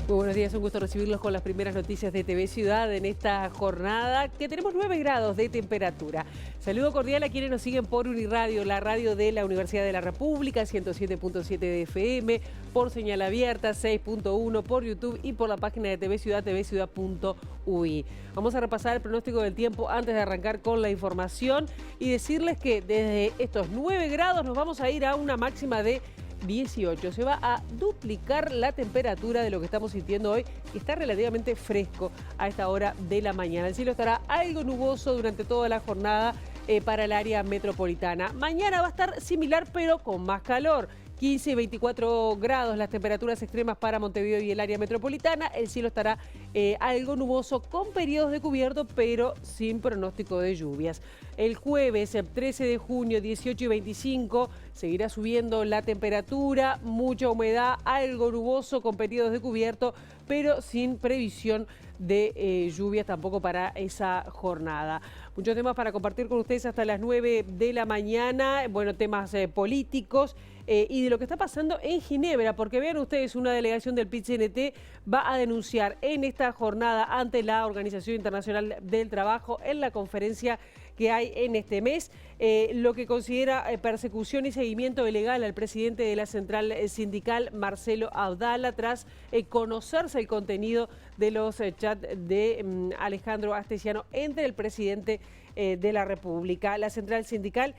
Muy buenos días, un gusto recibirlos con las primeras noticias de TV Ciudad en esta jornada que tenemos 9 grados de temperatura. Saludo cordial a quienes nos siguen por Uniradio, la radio de la Universidad de la República, 107.7 de FM, por señal abierta, 6.1 por YouTube y por la página de TV Ciudad, tvciudad.ui. Vamos a repasar el pronóstico del tiempo antes de arrancar con la información y decirles que desde estos 9 grados nos vamos a ir a una máxima de 18. Se va a duplicar la temperatura de lo que estamos sintiendo hoy, que está relativamente fresco a esta hora de la mañana. El cielo estará algo nuboso durante toda la jornada para el área metropolitana. Mañana va a estar similar, pero con más calor. 15 y 24 grados las temperaturas extremas para Montevideo y el área metropolitana. El cielo estará algo nuboso con periodos de cubierto, pero sin pronóstico de lluvias. El jueves, el 13 de junio, 18 y 25, seguirá subiendo la temperatura, mucha humedad, algo nuboso con periodos de cubierto, pero sin previsión de lluvias tampoco para esa jornada. Muchos temas para compartir con ustedes hasta las 9 de la mañana. Bueno, temas políticos y de lo que está pasando en Ginebra, porque vean ustedes, una delegación del PIT-CNT va a denunciar en esta jornada ante la Organización Internacional del Trabajo en la conferencia que hay en este mes, lo que considera persecución y seguimiento ilegal al presidente de la central sindical, Marcelo Abdala, tras conocerse el contenido de los chats de Alejandro Astesiano entre el presidente de la República. La central sindical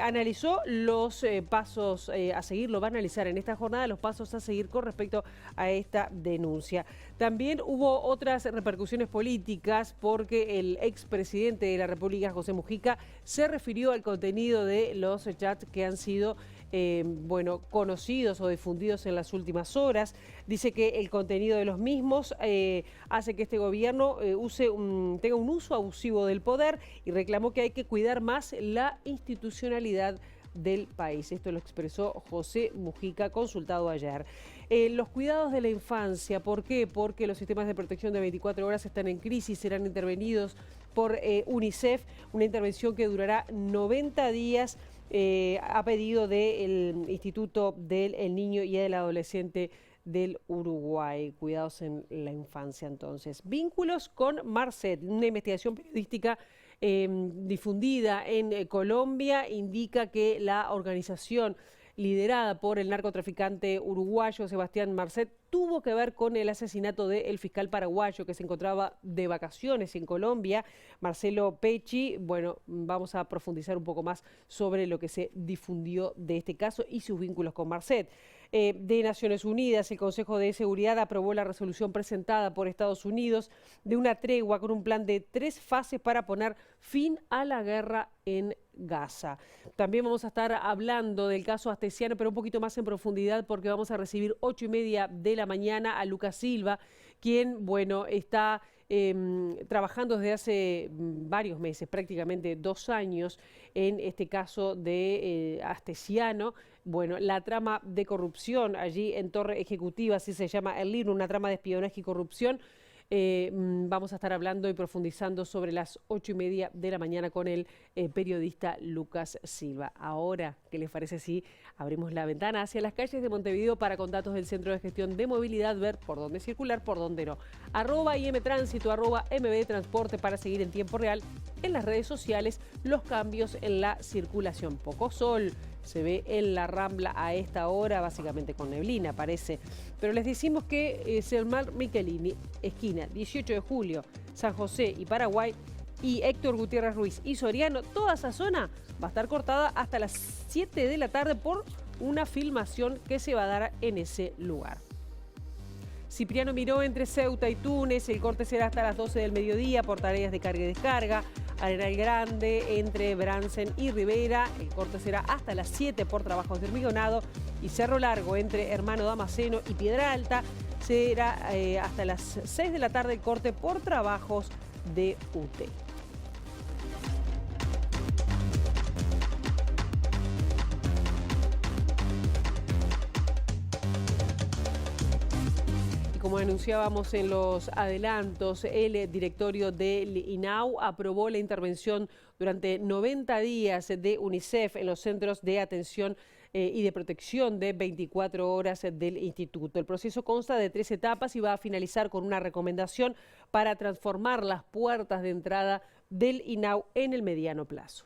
analizó los pasos a seguir, lo va a analizar en esta jornada, los pasos a seguir con respecto a esta denuncia. También hubo otras repercusiones políticas porque el expresidente de la República, José Mujica, se refirió al contenido de los chats que han sido conocidos o difundidos en las últimas horas. Dice que el contenido de los mismos hace que este gobierno tenga un uso abusivo del poder y reclamó que hay que cuidar más la institucionalidad del país. Esto lo expresó José Mujica, consultado ayer. Los cuidados de la infancia, ¿por qué? Porque los sistemas de protección de 24 horas están en crisis, serán intervenidos por UNICEF, una intervención que durará 90 días a pedido del Instituto del Niño y del Adolescente del Uruguay. Cuidados en la infancia, entonces. Vínculos con Marcet, una investigación periodística difundida en Colombia, indica que la organización liderada por el narcotraficante uruguayo Sebastián Marcet tuvo que ver con el asesinato del fiscal paraguayo que se encontraba de vacaciones en Colombia, Marcelo Pecci. Bueno, vamos a profundizar un poco más sobre lo que se difundió de este caso y sus vínculos con Marcet. De Naciones Unidas, el Consejo de Seguridad aprobó la resolución presentada por Estados Unidos de una tregua con un plan de 3 fases para poner fin a la guerra en Gaza. También vamos a estar hablando del caso Astesiano, pero un poquito más en profundidad, porque vamos a recibir 8:30 de la mañana a Lucas Silva, quien, está trabajando desde hace varios meses, prácticamente 2 años, en este caso de Astesiano. Bueno, la trama de corrupción allí en Torre Ejecutiva, así se llama el libro, una trama de espionaje y corrupción. Vamos a estar hablando y profundizando sobre las 8:30 de la mañana con el periodista Lucas Silva. Ahora, ¿qué les parece si abrimos la ventana hacia las calles de Montevideo para con datos del Centro de Gestión de Movilidad, ver por dónde circular, por dónde no? @IMTránsito, @MBTransporte para seguir en tiempo real en las redes sociales los cambios en la circulación. Poco sol se ve en la Rambla a esta hora, básicamente con neblina parece, pero les decimos que Selmar Michelini, esquina 18 de julio, San José y Paraguay, y Héctor Gutiérrez Ruiz y Soriano, toda esa zona va a estar cortada hasta las 7 de la tarde por una filmación que se va a dar en ese lugar. Cipriano Miró entre Ceuta y Túnez, el corte será hasta las 12 del mediodía por tareas de carga y descarga. Arenal Grande entre Bransen y Rivera, el corte será hasta las 7 por trabajos de hormigonado. Y Cerro Largo entre Hermano Damasceno y Piedra Alta será hasta las 6 de la tarde el corte por trabajos de UTE. Como anunciábamos en los adelantos, el directorio del INAU aprobó la intervención durante 90 días de UNICEF en los centros de atención y de protección de 24 horas del instituto. El proceso consta de 3 etapas y va a finalizar con una recomendación para transformar las puertas de entrada del INAU en el mediano plazo.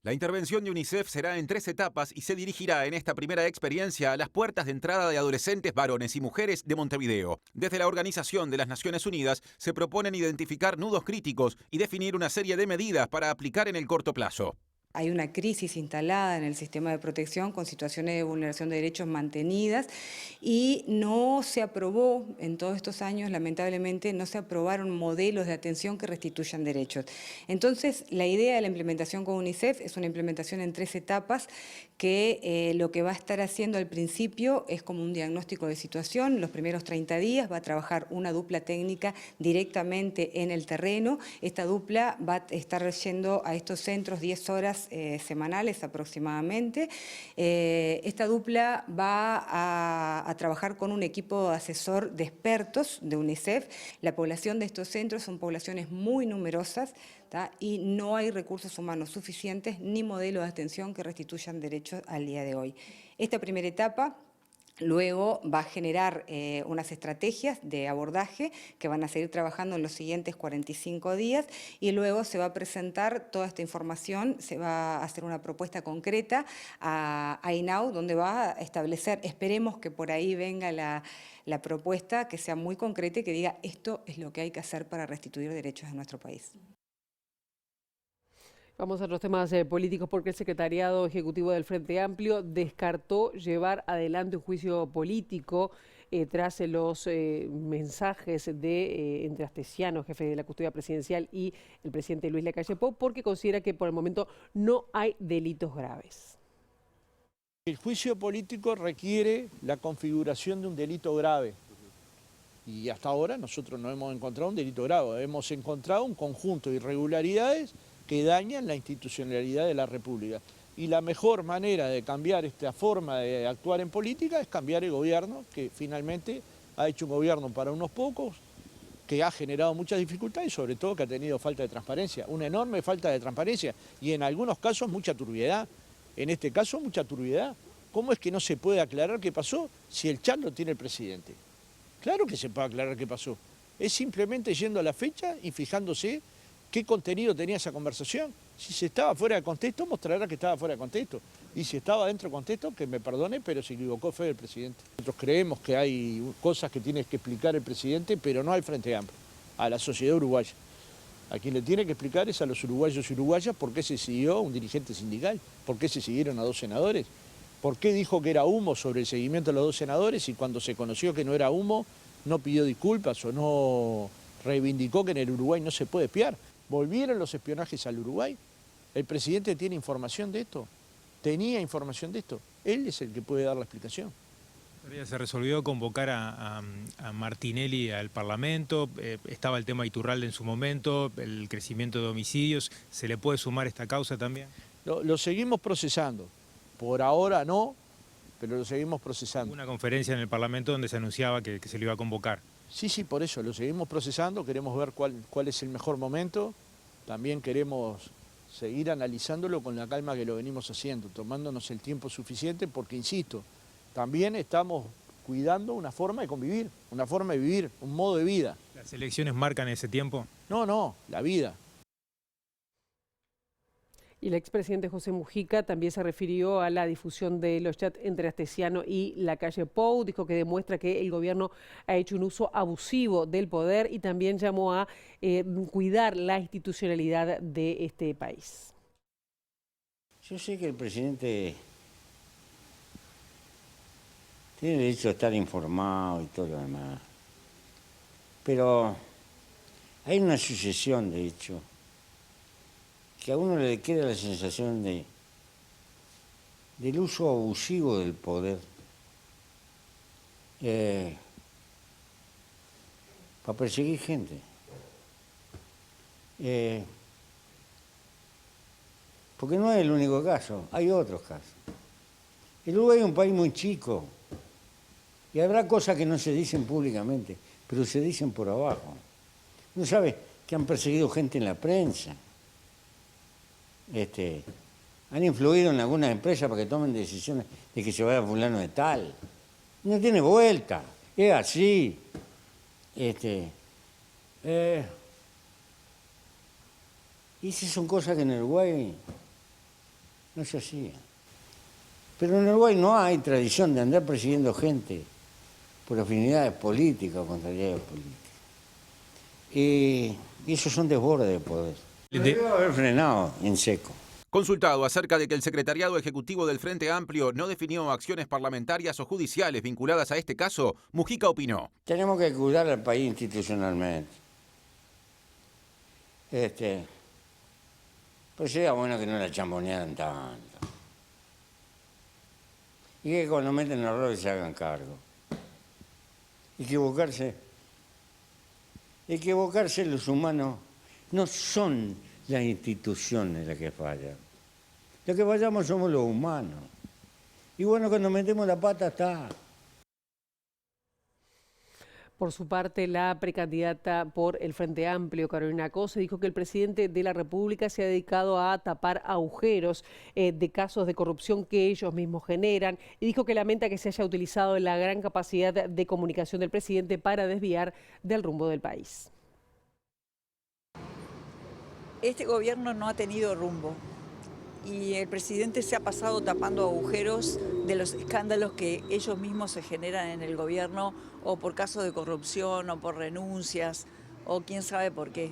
La intervención de UNICEF será en 3 etapas y se dirigirá en esta primera experiencia a las puertas de entrada de adolescentes, varones y mujeres de Montevideo. Desde la Organización de las Naciones Unidas se proponen identificar nudos críticos y definir una serie de medidas para aplicar en el corto plazo. Hay una crisis instalada en el sistema de protección con situaciones de vulneración de derechos mantenidas y no se aprobó en todos estos años, lamentablemente, no se aprobaron modelos de atención que restituyan derechos. Entonces, la idea de la implementación con UNICEF es una implementación en 3 etapas que lo que va a estar haciendo al principio es como un diagnóstico de situación. Los primeros 30 días va a trabajar una dupla técnica directamente en el terreno. Esta dupla va a estar yendo a estos centros 10 horas semanales aproximadamente. Esta dupla va a trabajar con un equipo asesor de expertos de UNICEF. La población de estos centros son poblaciones muy numerosas, ¿tá? Y no hay recursos humanos suficientes ni modelos de atención que restituyan derechos al día de hoy. Esta primera etapa luego va a generar unas estrategias de abordaje que van a seguir trabajando en los siguientes 45 días y luego se va a presentar toda esta información, se va a hacer una propuesta concreta a INAU donde va a establecer, esperemos que por ahí venga la propuesta que sea muy concreta y que diga esto es lo que hay que hacer para restituir derechos en nuestro país. Vamos a otros temas políticos porque el Secretariado Ejecutivo del Frente Amplio descartó llevar adelante un juicio político tras los mensajes de entre Astesiano, jefe de la custodia presidencial, y el presidente Luis Lacalle Pou, porque considera que por el momento no hay delitos graves. El juicio político requiere la configuración de un delito grave. Y hasta ahora nosotros no hemos encontrado un delito grave, hemos encontrado un conjunto de irregularidades que dañan la institucionalidad de la República. Y la mejor manera de cambiar esta forma de actuar en política es cambiar el gobierno, que finalmente ha hecho un gobierno para unos pocos, que ha generado muchas dificultades y sobre todo que ha tenido falta de transparencia, una enorme falta de transparencia y en algunos casos mucha turbiedad. En este caso mucha turbiedad. ¿Cómo es que no se puede aclarar qué pasó si el chat lo tiene el presidente? Claro que se puede aclarar qué pasó. Es simplemente yendo a la fecha y fijándose qué contenido tenía esa conversación. Si se estaba fuera de contexto, mostrará que estaba fuera de contexto. Y si estaba dentro de contexto, que me perdone, pero se equivocó fue el presidente. Nosotros creemos que hay cosas que tiene que explicar el presidente, pero no al Frente Amplio, a la sociedad uruguaya. A quien le tiene que explicar es a los uruguayos y uruguayas por qué se siguió un dirigente sindical, por qué se siguieron a 2 senadores, por qué dijo que era humo sobre el seguimiento de los 2 senadores y cuando se conoció que no era humo, no pidió disculpas o no reivindicó que en el Uruguay no se puede espiar. ¿Volvieron los espionajes al Uruguay? ¿El presidente tiene información de esto? ¿Tenía información de esto? Él es el que puede dar la explicación. Se resolvió convocar a Martinelli al Parlamento, estaba el tema Iturralde en su momento, el crecimiento de homicidios, ¿se le puede sumar esta causa también? Lo seguimos procesando, por ahora no, pero lo seguimos procesando. Hubo una conferencia en el Parlamento donde se anunciaba que se le iba a convocar. Sí, por eso, lo seguimos procesando, queremos ver cuál es el mejor momento, también queremos seguir analizándolo con la calma que lo venimos haciendo, tomándonos el tiempo suficiente porque, insisto, también estamos cuidando una forma de convivir, una forma de vivir, un modo de vida. ¿Las elecciones marcan ese tiempo? No, la vida. Y el expresidente José Mujica también se refirió a la difusión de los chats entre Astesiano y Lacalle Pou. Dijo que demuestra que el gobierno ha hecho un uso abusivo del poder y también llamó a cuidar la institucionalidad de este país. Yo sé que el presidente tiene derecho a estar informado y todo lo demás, pero hay una sucesión de hechos que a uno le queda la sensación del uso abusivo del poder para perseguir gente. Porque no es el único caso, hay otros casos. El Uruguay es un país muy chico y habrá cosas que no se dicen públicamente, pero se dicen por abajo. Uno sabe que han perseguido gente en la prensa. Han influido en algunas empresas para que tomen decisiones de que se vaya fulano de tal. No tiene vuelta, es así. Y esas son cosas que en Uruguay no se hacían. Pero en Uruguay no hay tradición de andar persiguiendo gente por afinidades políticas o contrariedades políticas. Y esos son desbordes de poder. Debe haber frenado en seco. Consultado acerca de que el secretariado ejecutivo del Frente Amplio no definió acciones parlamentarias o judiciales vinculadas a este caso, Mujica opinó. Tenemos que cuidar al país institucionalmente. Pues sería bueno que no la chambonearan tanto. Y que cuando meten errores se hagan cargo. Equivocarse los humanos no son las instituciones las que fallan. Los que fallamos somos los humanos. Y bueno, cuando metemos la pata está. Por su parte, la precandidata por el Frente Amplio, Carolina Cose, dijo que el presidente de la República se ha dedicado a tapar agujeros de casos de corrupción que ellos mismos generan y dijo que lamenta que se haya utilizado la gran capacidad de comunicación del presidente para desviar del rumbo del país. Este gobierno no ha tenido rumbo y el presidente se ha pasado tapando agujeros de los escándalos que ellos mismos se generan en el gobierno o por casos de corrupción o por renuncias o quién sabe por qué.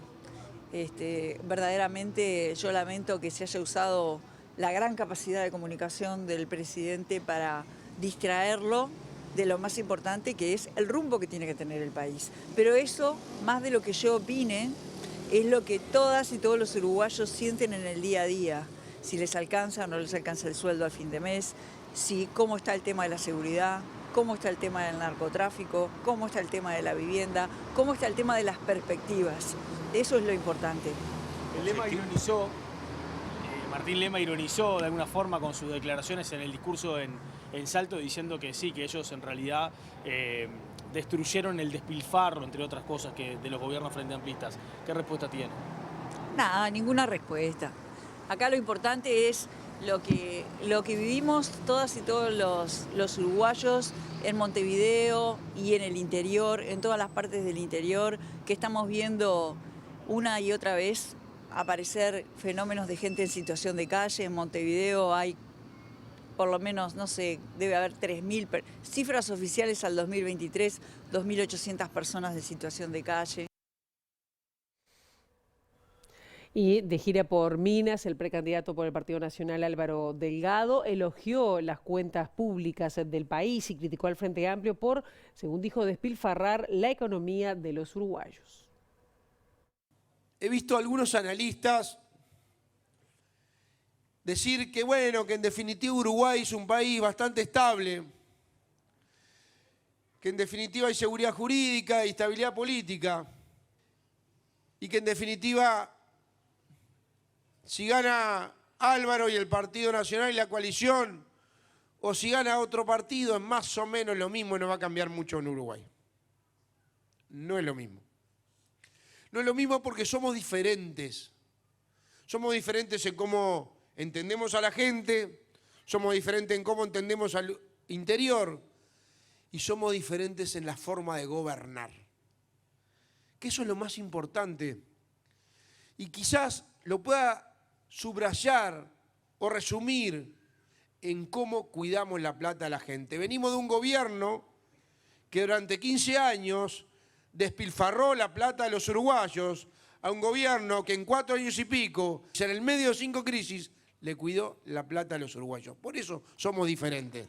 Verdaderamente yo lamento que se haya usado la gran capacidad de comunicación del presidente para distraerlo de lo más importante que es el rumbo que tiene que tener el país. Pero eso, más de lo que yo opine, es lo que todas y todos los uruguayos sienten en el día a día. Si les alcanza o no les alcanza el sueldo al fin de mes, cómo está el tema de la seguridad, cómo está el tema del narcotráfico, cómo está el tema de la vivienda, cómo está el tema de las perspectivas. Eso es lo importante. Martín Lema ironizó de alguna forma con sus declaraciones en el discurso en Salto, diciendo que sí, que ellos en realidad destruyeron el despilfarro, entre otras cosas, de los gobiernos frente amplistas. ¿Qué respuesta tiene? Nada, ninguna respuesta. Acá lo importante es lo que vivimos todas y todos los uruguayos en Montevideo y en el interior, en todas las partes del interior, que estamos viendo una y otra vez aparecer fenómenos de gente en situación de calle. En Montevideo hay por lo menos, no sé, debe haber 3.000, cifras oficiales al 2023, 2.800 personas de situación de calle. Y de gira por Minas, el precandidato por el Partido Nacional Álvaro Delgado elogió las cuentas públicas del país y criticó al Frente Amplio por, según dijo, despilfarrar la economía de los uruguayos. He visto a algunos analistas decir que, bueno, que en definitiva Uruguay es un país bastante estable, que en definitiva hay seguridad jurídica y estabilidad política, y que en definitiva, si gana Álvaro y el Partido Nacional y la coalición, o si gana otro partido, es más o menos lo mismo y no va a cambiar mucho en Uruguay. No es lo mismo. No es lo mismo porque somos diferentes. Somos diferentes en cómo entendemos a la gente, somos diferentes en cómo entendemos al interior y somos diferentes en la forma de gobernar. Que eso es lo más importante. Y quizás lo pueda subrayar o resumir en cómo cuidamos la plata de la gente. Venimos de un gobierno que durante 15 años despilfarró la plata de los uruguayos a un gobierno que en 4 años y pico, en el medio de 5 crisis, le cuidó la plata a los uruguayos. Por eso somos diferentes.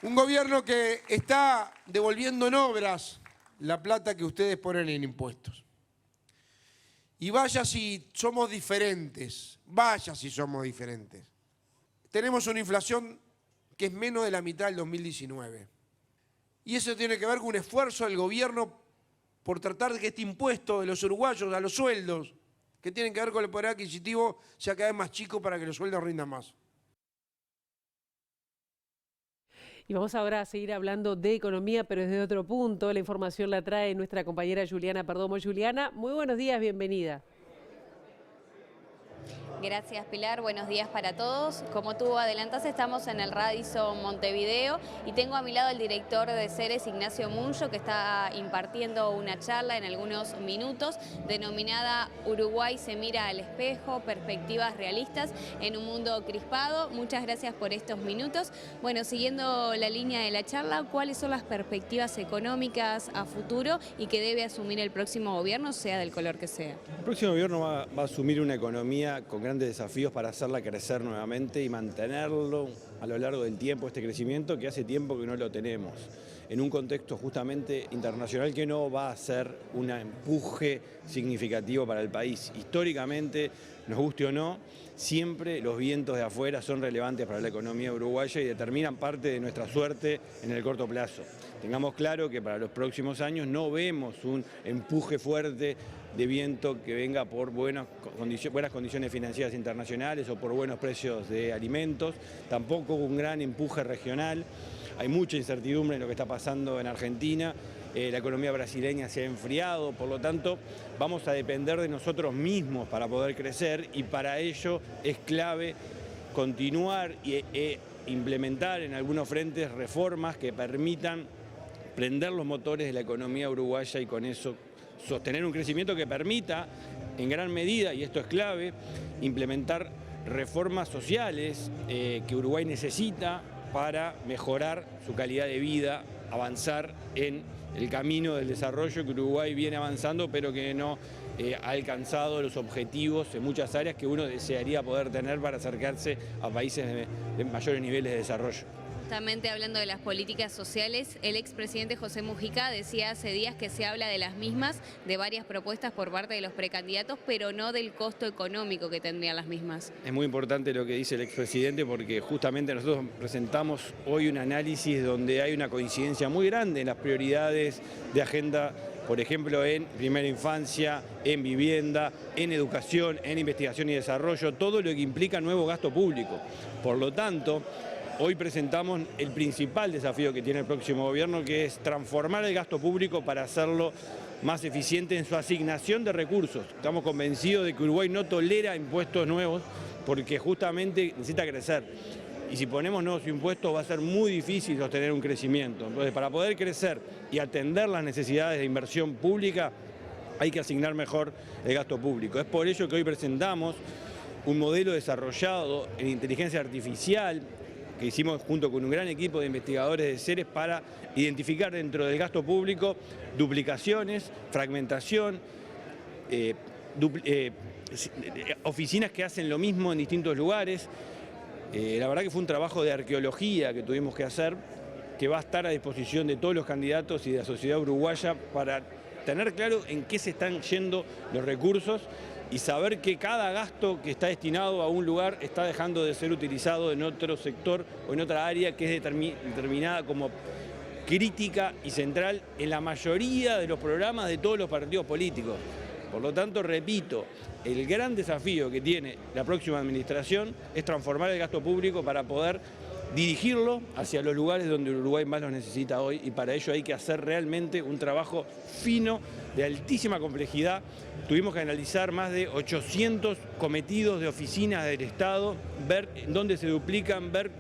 Un gobierno que está devolviendo en obras la plata que ustedes ponen en impuestos. Y vaya si somos diferentes, vaya si somos diferentes. Tenemos una inflación que es menos de la mitad del 2019. Y eso tiene que ver con un esfuerzo del gobierno por tratar de que este impuesto de los uruguayos a los sueldos, que tienen que ver con el poder adquisitivo, sea cada vez más chico para que los sueldos rindan más. Y vamos ahora a seguir hablando de economía, pero desde otro punto. La información la trae nuestra compañera Juliana Perdomo. Juliana, muy buenos días, bienvenida. Gracias, Pilar. Buenos días para todos. Como tú adelantaste, estamos en el Radisson Montevideo y tengo a mi lado el director de Ceres, Ignacio Muncho, que está impartiendo una charla en algunos minutos denominada Uruguay se mira al espejo, perspectivas realistas en un mundo crispado. Muchas gracias por estos minutos. Bueno, siguiendo la línea de la charla, ¿cuáles son las perspectivas económicas a futuro y que debe asumir el próximo gobierno, sea del color que sea? El próximo gobierno va a asumir una economía con grandes desafíos para hacerla crecer nuevamente y mantenerlo a lo largo del tiempo, este crecimiento que hace tiempo que no lo tenemos, en un contexto justamente internacional que no va a ser un empuje significativo para el país. Históricamente, nos guste o no, siempre los vientos de afuera son relevantes para la economía uruguaya y determinan parte de nuestra suerte en el corto plazo. Tengamos claro que para los próximos años no vemos un empuje fuerte de viento que venga por buenas condiciones financieras internacionales o por buenos precios de alimentos, tampoco un gran empuje regional. Hay mucha incertidumbre en lo que está pasando en Argentina, la economía brasileña se ha enfriado, por lo tanto vamos a depender de nosotros mismos para poder crecer y para ello es clave continuar e implementar en algunos frentes reformas que permitan prender los motores de la economía uruguaya y con eso sostener un crecimiento que permita, en gran medida, y esto es clave, implementar reformas sociales que Uruguay necesita para mejorar su calidad de vida, avanzar en el camino del desarrollo que Uruguay viene avanzando, pero que no ha alcanzado los objetivos en muchas áreas que uno desearía poder tener para acercarse a países de mayores niveles de desarrollo. Justamente hablando de las políticas sociales, el expresidente José Mujica decía hace días que se habla de las mismas, de varias propuestas por parte de los precandidatos, pero no del costo económico que tendrían las mismas. Es muy importante lo que dice el expresidente porque justamente nosotros presentamos hoy un análisis donde hay una coincidencia muy grande en las prioridades de agenda, por ejemplo, en primera infancia, en vivienda, en educación, en investigación y desarrollo, todo lo que implica nuevo gasto público. Por lo tanto, hoy presentamos el principal desafío que tiene el próximo gobierno, que es transformar el gasto público para hacerlo más eficiente en su asignación de recursos. Estamos convencidos de que Uruguay no tolera impuestos nuevos porque justamente necesita crecer. Y si ponemos nuevos impuestos va a ser muy difícil sostener un crecimiento. Entonces, para poder crecer y atender las necesidades de inversión pública, hay que asignar mejor el gasto público. Es por ello que hoy presentamos un modelo desarrollado en inteligencia artificial, que hicimos junto con un gran equipo de investigadores de Ceres para identificar dentro del gasto público duplicaciones, fragmentación, oficinas que hacen lo mismo en distintos lugares. La verdad que fue un trabajo de arqueología que tuvimos que hacer, que va a estar a disposición de todos los candidatos y de la sociedad uruguaya para tener claro en qué se están yendo los recursos y saber que cada gasto que está destinado a un lugar está dejando de ser utilizado en otro sector o en otra área que es determinada como crítica y central en la mayoría de los programas de todos los partidos políticos. Por lo tanto, repito, el gran desafío que tiene la próxima administración es transformar el gasto público para poder dirigirlo hacia los lugares donde Uruguay más los necesita hoy y para ello hay que hacer realmente un trabajo fino, de altísima complejidad. Tuvimos que analizar más de 800 cometidos de oficinas del Estado, ver dónde se duplican, ver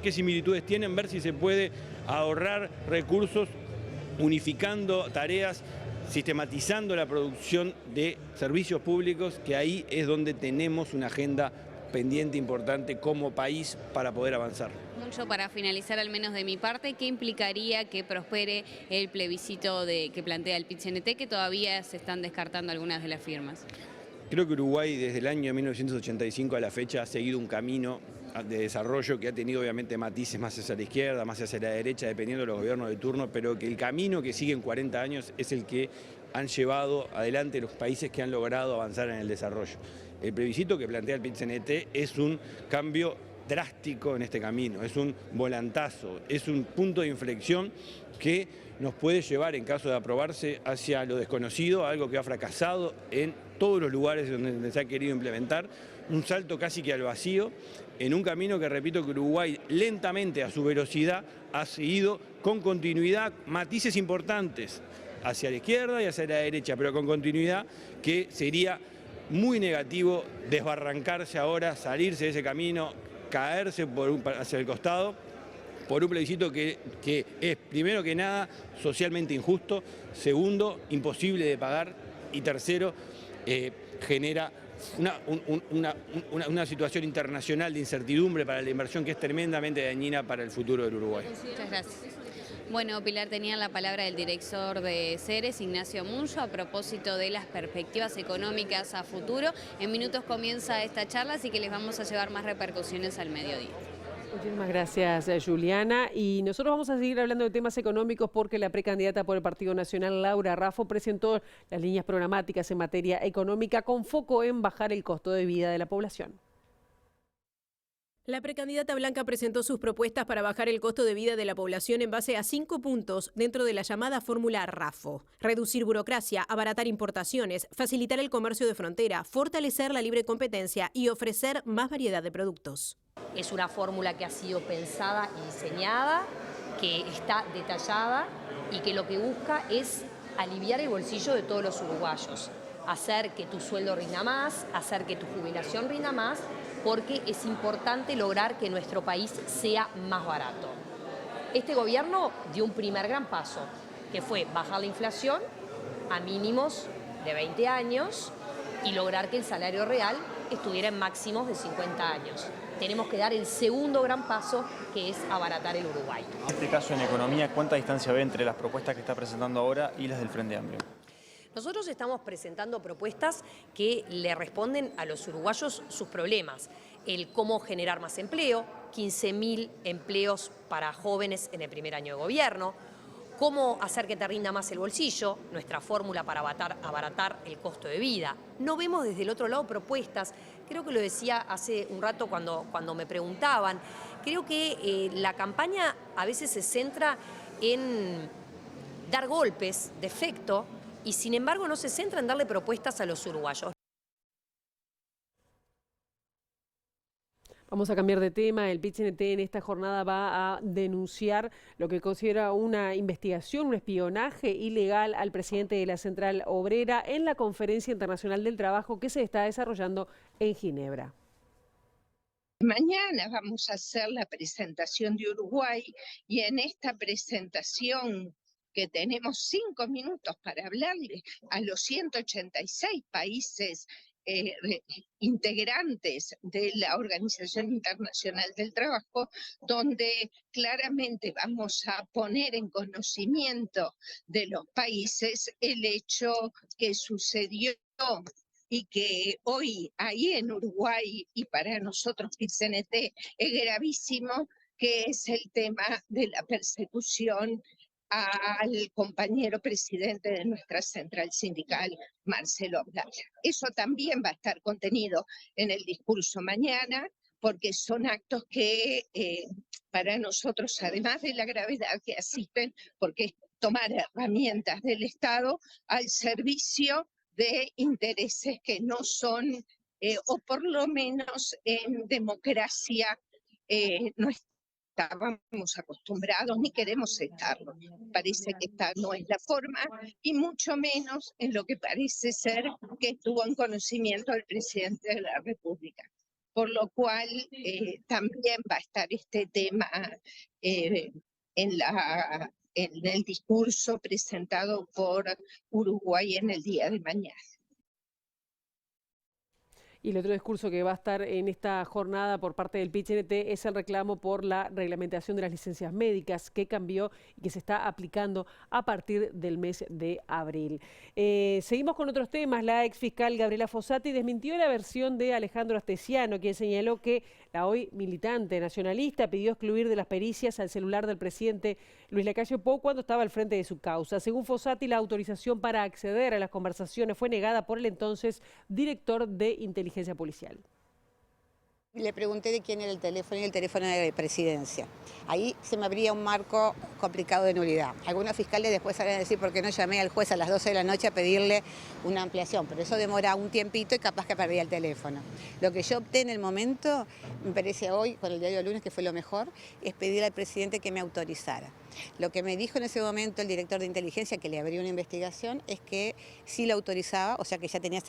qué similitudes tienen, ver si se puede ahorrar recursos unificando tareas, sistematizando la producción de servicios públicos, que ahí es donde tenemos una agenda pendiente importante como país para poder avanzar. Mucho para finalizar, al menos de mi parte, ¿qué implicaría que prospere el plebiscito que plantea el PIT-CNT, que todavía se están descartando algunas de las firmas? Creo que Uruguay desde el año 1985 a la fecha ha seguido un camino de desarrollo que ha tenido obviamente matices más hacia la izquierda, más hacia la derecha, dependiendo de los gobiernos de turno, pero que el camino que sigue en 40 años es el que han llevado adelante los países que han logrado avanzar en el desarrollo. El plebiscito que plantea el PIT-CNT es un cambio drástico en este camino, es un volantazo, es un punto de inflexión que nos puede llevar, en caso de aprobarse, hacia lo desconocido, algo que ha fracasado en todos los lugares donde se ha querido implementar, un salto casi que al vacío, en un camino que, repito, que Uruguay lentamente, a su velocidad, ha seguido con continuidad, matices importantes hacia la izquierda y hacia la derecha, pero con continuidad que sería muy negativo desbarrancarse ahora, salirse de ese camino, caerse hacia el costado por un plebiscito que es, primero que nada, socialmente injusto, segundo, imposible de pagar y tercero, genera una situación internacional de incertidumbre para la inversión que es tremendamente dañina para el futuro del Uruguay. Muchas gracias. Bueno, Pilar, tenía la palabra del director de Ceres, Ignacio Muncho, a propósito de las perspectivas económicas a futuro. En minutos comienza esta charla, así que les vamos a llevar más repercusiones al mediodía. Muchísimas gracias, Juliana. Y nosotros vamos a seguir hablando de temas económicos porque la precandidata por el Partido Nacional, Laura Raffo, presentó las líneas programáticas en materia económica con foco en bajar el costo de vida de la población. La precandidata blanca presentó sus propuestas para bajar el costo de vida de la población en base a 5 puntos dentro de la llamada fórmula Raffo. Reducir burocracia, abaratar importaciones, facilitar el comercio de frontera, fortalecer la libre competencia y ofrecer más variedad de productos. Es una fórmula que ha sido pensada y diseñada, que está detallada y que lo que busca es aliviar el bolsillo de todos los uruguayos. Hacer que tu sueldo rinda más, hacer que tu jubilación rinda más, porque es importante lograr que nuestro país sea más barato. Este gobierno dio un primer gran paso, que fue bajar la inflación a mínimos de 20 años y lograr que el salario real estuviera en máximos de 50 años. Tenemos que dar el segundo gran paso, que es abaratar el Uruguay. En este caso, en economía, ¿cuánta distancia ve entre las propuestas que está presentando ahora y las del Frente Amplio? Nosotros estamos presentando propuestas que le responden a los uruguayos sus problemas. El cómo generar más empleo, 15.000 empleos para jóvenes en el primer año de gobierno, cómo hacer que te rinda más el bolsillo, nuestra fórmula para abaratar el costo de vida. No vemos desde el otro lado propuestas, creo que lo decía hace un rato cuando me preguntaban, creo que la campaña a veces se centra en dar golpes de efecto, y sin embargo no se centra en darle propuestas a los uruguayos. Vamos a cambiar de tema. El PIT-CNT en esta jornada va a denunciar lo que considera una investigación, un espionaje ilegal al presidente de la Central Obrera en la Conferencia Internacional del Trabajo que se está desarrollando en Ginebra. Mañana vamos a hacer la presentación de Uruguay y en esta presentación que tenemos 5 minutos para hablarle a los 186 países integrantes de la Organización Internacional del Trabajo, donde claramente vamos a poner en conocimiento de los países el hecho que sucedió y que hoy ahí en Uruguay y para nosotros PIT-CNT es gravísimo, que es el tema de la persecución al compañero presidente de nuestra central sindical, Marcelo Abdala. Eso también va a estar contenido en el discurso mañana, porque son actos que para nosotros, además de la gravedad que asisten, porque es tomar herramientas del Estado al servicio de intereses que no son, o por lo menos en democracia, no estábamos acostumbrados ni queremos estarlo. Parece que esta no es la forma y mucho menos en lo que parece ser que estuvo en conocimiento del presidente de la República. Por lo cual también va a estar este tema en el discurso presentado por Uruguay en el día de mañana. Y el otro discurso que va a estar en esta jornada por parte del PIT-CNT es el reclamo por la reglamentación de las licencias médicas que cambió y que se está aplicando a partir del mes de abril. Seguimos con otros temas. La exfiscal Gabriela Fossati desmintió la versión de Alejandro Astesiano, quien señaló que la hoy militante nacionalista pidió excluir de las pericias al celular del presidente Luis Lacalle Pou cuando estaba al frente de su causa. Según Fossati, la autorización para acceder a las conversaciones fue negada por el entonces director de Inteligencia Policial. Le pregunté de quién era el teléfono y el teléfono era de presidencia. Ahí se me abría un marco complicado de nulidad. Algunos fiscales después salen a decir por qué no llamé al juez a las 12 de la noche a pedirle una ampliación, pero eso demora un tiempito y capaz que perdía el teléfono. Lo que yo opté en el momento, me parece hoy, con el diario del lunes, que fue lo mejor, es pedirle al presidente que me autorizara. Lo que me dijo en ese momento el director de inteligencia, que le abrió una investigación, es que sí la autorizaba, o sea que ya tenía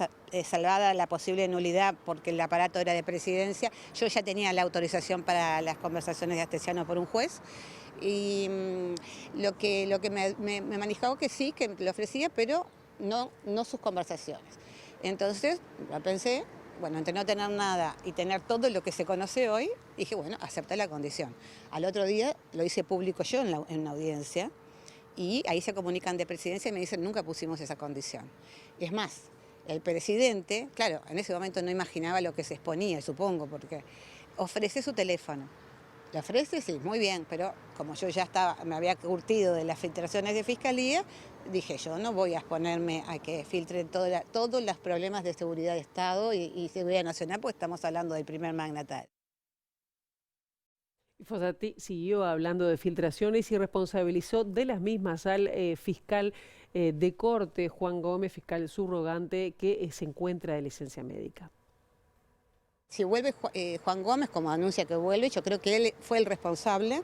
salvada la posible nulidad porque el aparato era de presidencia. Yo ya tenía la autorización para las conversaciones de Astesiano por un juez. Y lo que me manejaba que sí, que le ofrecía, pero no sus conversaciones. Entonces, pensé, bueno, entre no tener nada y tener todo lo que se conoce hoy, dije, bueno, acepté la condición. Al otro día lo hice público yo en una audiencia y ahí se comunican de presidencia y me dicen, nunca pusimos esa condición. Es más, el presidente, claro, en ese momento no imaginaba lo que se exponía, supongo, porque ofrece su teléfono. ¿Le ofrece? Sí, muy bien, pero como yo ya me había curtido de las filtraciones de Fiscalía, dije yo no voy a exponerme a que filtren todos los problemas de seguridad de Estado y seguridad nacional, porque estamos hablando del primer mandatario. Fossati siguió hablando de filtraciones y responsabilizó de las mismas al fiscal de corte, Juan Gómez, fiscal subrogante, que se encuentra de licencia médica. Si vuelve Juan Gómez, como anuncia que vuelve, yo creo que él fue el responsable.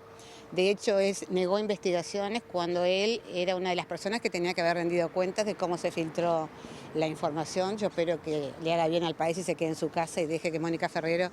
De hecho, negó investigaciones cuando él era una de las personas que tenía que haber rendido cuentas de cómo se filtró la información. Yo espero que le haga bien al país y se quede en su casa y deje que Mónica Ferrero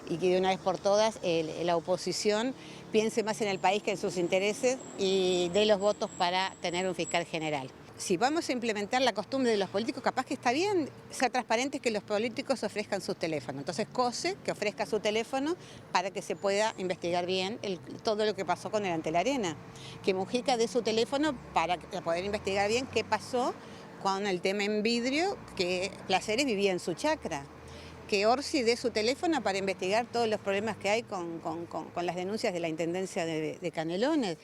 y que de una vez por todas la oposición piense más en el país que en sus intereses y dé los votos para tener un fiscal general. Si vamos a implementar la costumbre de los políticos, capaz que está bien ser transparentes que los políticos ofrezcan sus teléfonos. Entonces, COSE, que ofrezca su teléfono para que se pueda investigar bien todo lo que pasó con el Ante la Arena. Que Mujica dé su teléfono para poder investigar bien qué pasó con el tema en vidrio, que Placeres vivía en su chacra. Que Orsi dé su teléfono para investigar todos los problemas que hay con las denuncias de la Intendencia de Canelones.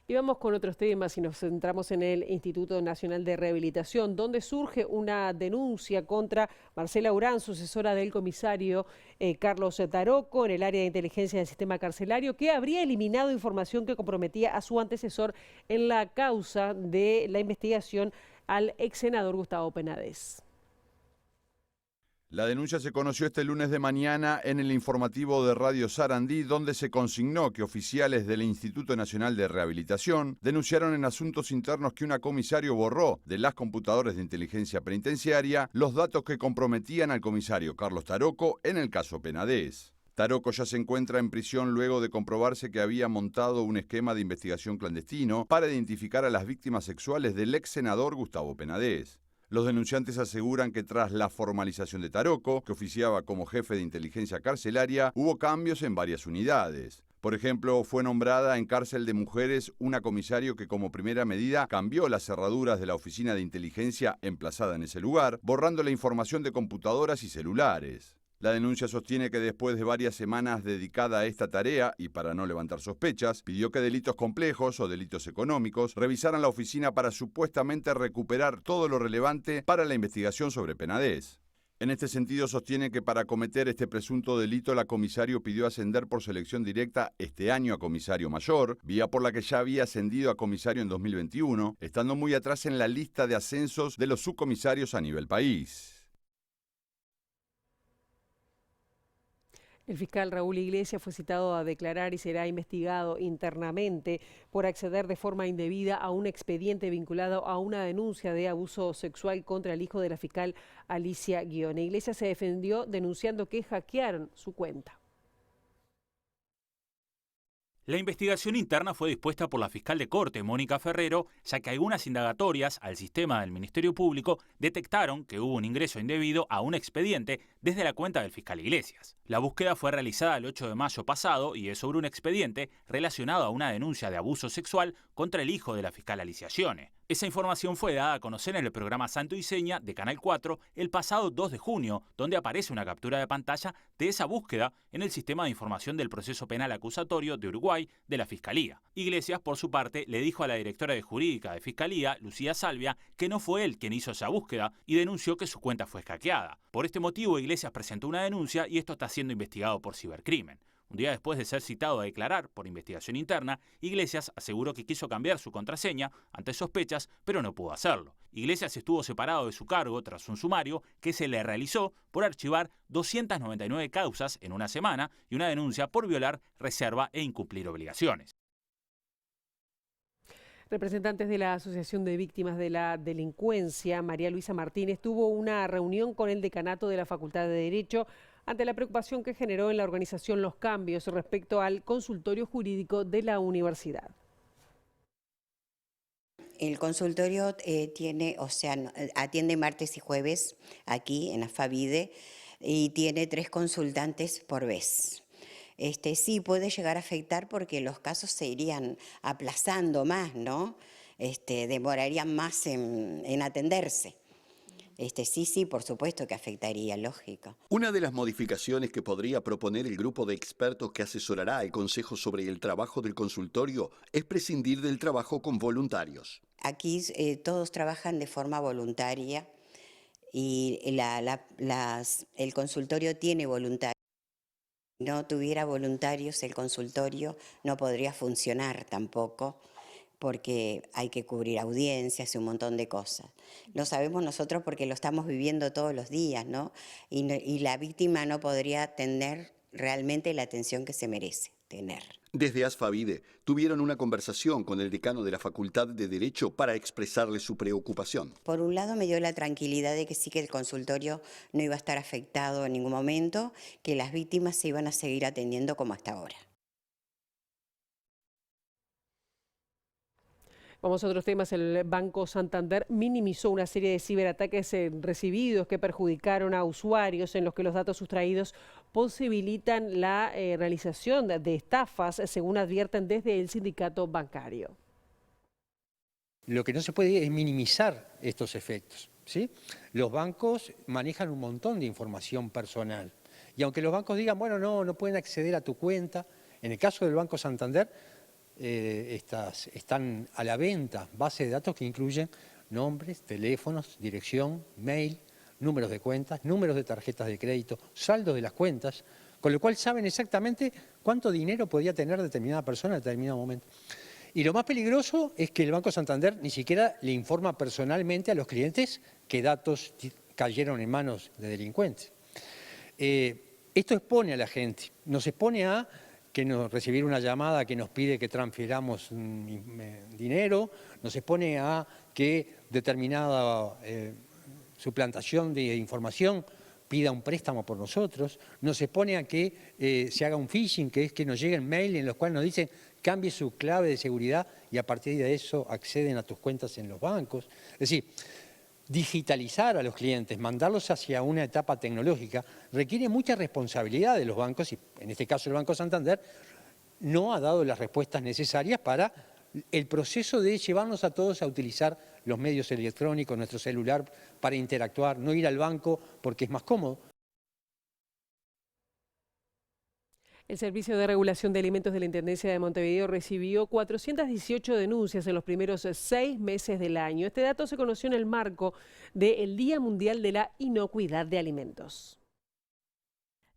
Y vamos con otros temas y nos centramos en el Instituto Nacional de Rehabilitación, donde surge una denuncia contra Marcela Urán, sucesora del comisario Carlos Taroco, en el área de inteligencia del sistema carcelario, que habría eliminado información que comprometía a su antecesor en la causa de la investigación al ex senador Gustavo Penades. La denuncia se conoció este lunes de mañana en el informativo de Radio Sarandí, donde se consignó que oficiales del Instituto Nacional de Rehabilitación denunciaron en asuntos internos que una comisario borró de las computadoras de inteligencia penitenciaria los datos que comprometían al comisario Carlos Taroco en el caso Penades. Taroco ya se encuentra en prisión luego de comprobarse que había montado un esquema de investigación clandestino para identificar a las víctimas sexuales del ex senador Gustavo Penades. Los denunciantes aseguran que tras la formalización de Taroco, que oficiaba como jefe de inteligencia carcelaria, hubo cambios en varias unidades. Por ejemplo, fue nombrada en cárcel de mujeres una comisario que como primera medida cambió las cerraduras de la oficina de inteligencia emplazada en ese lugar, borrando la información de computadoras y celulares. La denuncia sostiene que después de varias semanas dedicada a esta tarea, y para no levantar sospechas, pidió que delitos complejos o delitos económicos revisaran la oficina para supuestamente recuperar todo lo relevante para la investigación sobre Penades. En este sentido, sostiene que para cometer este presunto delito, la comisario pidió ascender por selección directa este año a comisario mayor, vía por la que ya había ascendido a comisario en 2021, estando muy atrás en la lista de ascensos de los subcomisarios a nivel país. El fiscal Raúl Iglesias fue citado a declarar y será investigado internamente por acceder de forma indebida a un expediente vinculado a una denuncia de abuso sexual contra el hijo de la fiscal Alicia Guione. Iglesias se defendió denunciando que hackearon su cuenta. La investigación interna fue dispuesta por la fiscal de corte, Mónica Ferrero, ya que algunas indagatorias al sistema del Ministerio Público detectaron que hubo un ingreso indebido a un expediente desde la cuenta del fiscal Iglesias. La búsqueda fue realizada el 8 de mayo pasado y es sobre un expediente relacionado a una denuncia de abuso sexual contra el hijo de la fiscal Alicia Guione. Esa información fue dada a conocer en el programa Santo y Seña de Canal 4 el pasado 2 de junio, donde aparece una captura de pantalla de esa búsqueda en el sistema de información del proceso penal acusatorio de Uruguay de la Fiscalía. Iglesias, por su parte, le dijo a la directora de Jurídica de Fiscalía, Lucía Salvia, que no fue él quien hizo esa búsqueda y denunció que su cuenta fue hackeada. Por este motivo, Iglesias presentó una denuncia y esto está siendo investigado por cibercrimen. Un día después de ser citado a declarar por investigación interna, Iglesias aseguró que quiso cambiar su contraseña ante sospechas, pero no pudo hacerlo. Iglesias estuvo separado de su cargo tras un sumario que se le realizó por archivar 299 causas en una semana y una denuncia por violar reserva e incumplir obligaciones. Representantes de la Asociación de Víctimas de la Delincuencia, María Luisa Martínez, tuvo una reunión con el decanato de la Facultad de Derecho ante la preocupación que generó en la organización los cambios respecto al consultorio jurídico de la universidad. El consultorio atiende martes y jueves aquí en AFAVIDE y tiene 3 consultantes por vez. Sí puede llegar a afectar porque los casos se irían aplazando más, ¿no? Demorarían más en atenderse. Sí, por supuesto que afectaría, lógico. Una de las modificaciones que podría proponer el grupo de expertos que asesorará al Consejo sobre el trabajo del consultorio es prescindir del trabajo con voluntarios. Aquí todos trabajan de forma voluntaria y el consultorio tiene voluntarios. Si no tuviera voluntarios, el consultorio no podría funcionar tampoco, porque hay que cubrir audiencias y un montón de cosas. Lo sabemos nosotros porque lo estamos viviendo todos los días, ¿no? Y la víctima no podría tener realmente la atención que se merece tener. Desde ASFAVIDE tuvieron una conversación con el decano de la Facultad de Derecho para expresarle su preocupación. Por un lado me dio la tranquilidad de que sí que el consultorio no iba a estar afectado en ningún momento, que las víctimas se iban a seguir atendiendo como hasta ahora. Vamos a otros temas. El Banco Santander minimizó una serie de ciberataques recibidos que perjudicaron a usuarios en los que los datos sustraídos posibilitan la realización de estafas, según advierten desde el sindicato bancario. Lo que no se puede es minimizar estos efectos, ¿sí? Los bancos manejan un montón de información personal y aunque los bancos digan, bueno, no pueden acceder a tu cuenta, en el caso del Banco Santander, están a la venta bases de datos que incluyen nombres, teléfonos, dirección, mail, números de cuentas, números de tarjetas de crédito, saldos de las cuentas, con lo cual saben exactamente cuánto dinero podía tener determinada persona en determinado momento. Y lo más peligroso es que el Banco Santander ni siquiera le informa personalmente a los clientes qué datos cayeron en manos de delincuentes. Esto expone a la gente, nos expone a recibir una llamada que nos pide que transfiramos dinero, nos expone a que determinada suplantación de información pida un préstamo por nosotros, nos expone a que se haga un phishing, que es que nos lleguen mail en los cuales nos dicen cambie su clave de seguridad y a partir de eso acceden a tus cuentas en los bancos. Es decir, digitalizar a los clientes, mandarlos hacia una etapa tecnológica, requiere mucha responsabilidad de los bancos y en este caso el Banco Santander no ha dado las respuestas necesarias para el proceso de llevarnos a todos a utilizar los medios electrónicos, nuestro celular para interactuar, no ir al banco porque es más cómodo. El Servicio de Regulación de Alimentos de la Intendencia de Montevideo recibió 418 denuncias en los primeros 6 meses del año. Este dato se conoció en el marco del Día Mundial de la Inocuidad de Alimentos.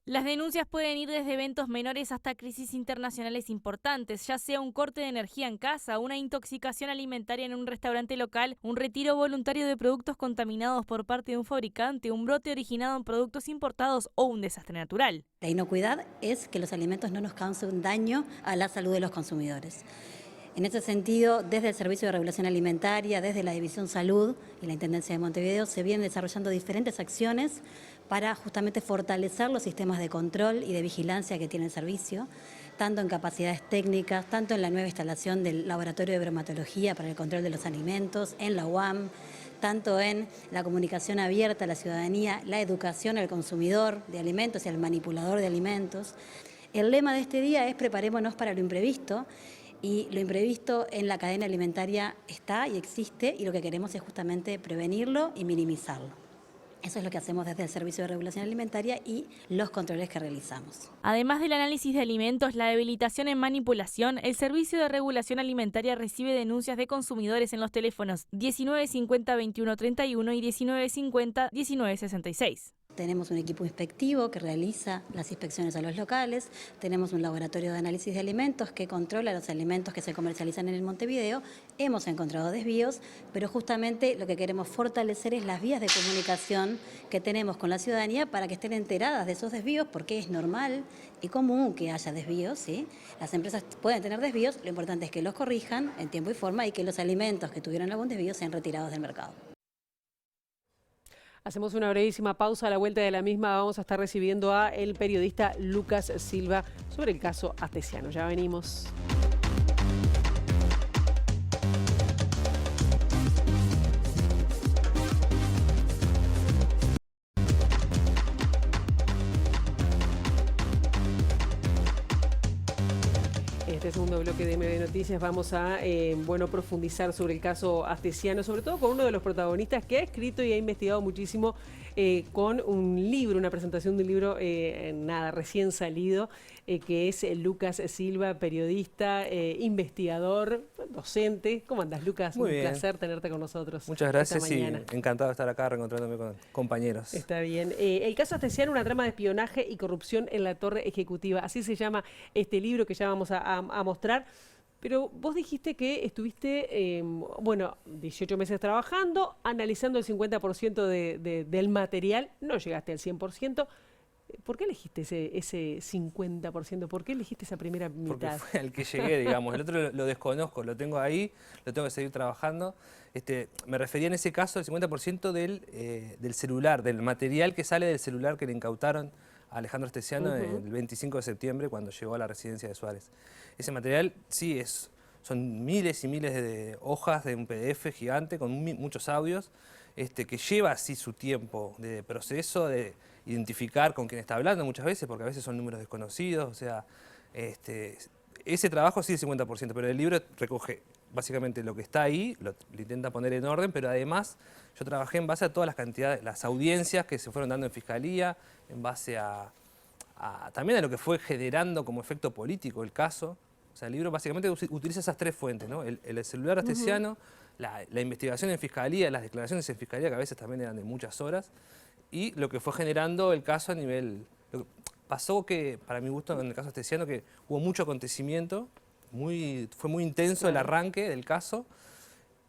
Las denuncias pueden ir desde eventos menores hasta crisis internacionales importantes, ya sea un corte de energía en casa, una intoxicación alimentaria en un restaurante local, un retiro voluntario de productos contaminados por parte de un fabricante, un brote originado en productos importados o un desastre natural. La inocuidad es que los alimentos no nos causen daño a la salud de los consumidores. En ese sentido, desde el Servicio de Regulación Alimentaria, desde la División Salud y la Intendencia de Montevideo, se vienen desarrollando diferentes acciones para justamente fortalecer los sistemas de control y de vigilancia que tiene el servicio, tanto en capacidades técnicas, tanto en la nueva instalación del Laboratorio de Bromatología para el control de los alimentos, en la UAM, tanto en la comunicación abierta a la ciudadanía, la educación al consumidor de alimentos y al manipulador de alimentos. El lema de este día es preparémonos para lo imprevisto. Y lo imprevisto en la cadena alimentaria está y existe y lo que queremos es justamente prevenirlo y minimizarlo. Eso es lo que hacemos desde el Servicio de Regulación Alimentaria y los controles que realizamos. Además del análisis de alimentos, la debilitación en manipulación, el Servicio de Regulación Alimentaria recibe denuncias de consumidores en los teléfonos 1950-2131 y 1950-1966. Tenemos un equipo inspectivo que realiza las inspecciones a los locales, tenemos un laboratorio de análisis de alimentos que controla los alimentos que se comercializan en el Montevideo. Hemos encontrado desvíos, pero justamente lo que queremos fortalecer es las vías de comunicación que tenemos con la ciudadanía para que estén enteradas de esos desvíos, porque es normal y común que haya desvíos, ¿sí? Las empresas pueden tener desvíos, lo importante es que los corrijan en tiempo y forma y que los alimentos que tuvieron algún desvío sean retirados del mercado. Hacemos una brevísima pausa. A la vuelta de la misma vamos a estar recibiendo a el periodista Lucas Silva sobre el caso Astesiano. Ya venimos. En este segundo bloque de MB Noticias vamos a profundizar sobre el caso Astesiano, sobre todo con uno de los protagonistas que ha escrito y ha investigado muchísimo con un libro, una presentación de un libro recién salido, que es Lucas Silva, periodista, investigador, docente. ¿Cómo andas, Lucas? Muy Un bien. Placer tenerte con nosotros. Muchas gracias y mañana. encantado de estar acá reencontrándome con compañeros. Está bien. El caso Astesiano, una trama de espionaje y corrupción en la Torre Ejecutiva. Así se llama este libro que ya vamos a mostrar. Pero vos dijiste que estuviste, 18 meses trabajando, analizando el 50% del material, no llegaste al 100%. ¿Por qué elegiste ese 50%? ¿Por qué elegiste esa primera mitad? Porque fue al que llegué, digamos. El otro lo desconozco, lo tengo ahí, lo tengo que seguir trabajando. Me refería en ese caso al 50% del celular, del material que sale del celular que le incautaron a Alejandro Astesiano el 25 de septiembre cuando llegó a la residencia de Suárez. Ese material sí son miles y miles de hojas de un PDF gigante con muchos audios que lleva así su tiempo de proceso, de identificar con quién está hablando muchas veces, porque a veces son números desconocidos, o sea, ese trabajo sí el 50%, pero el libro recoge básicamente lo que está ahí, lo intenta poner en orden, pero además yo trabajé en base a todas las cantidades, las audiencias que se fueron dando en Fiscalía, en base también a lo que fue generando como efecto político el caso. O sea, el libro básicamente utiliza esas tres fuentes, ¿no? El celular Astesiano, la investigación en Fiscalía, las declaraciones en Fiscalía, que a veces también eran de muchas horas, y lo que fue generando el caso a nivel... Pasó que, para mi gusto, en el caso Astesiano, que hubo mucho acontecimiento, fue muy intenso el arranque del caso,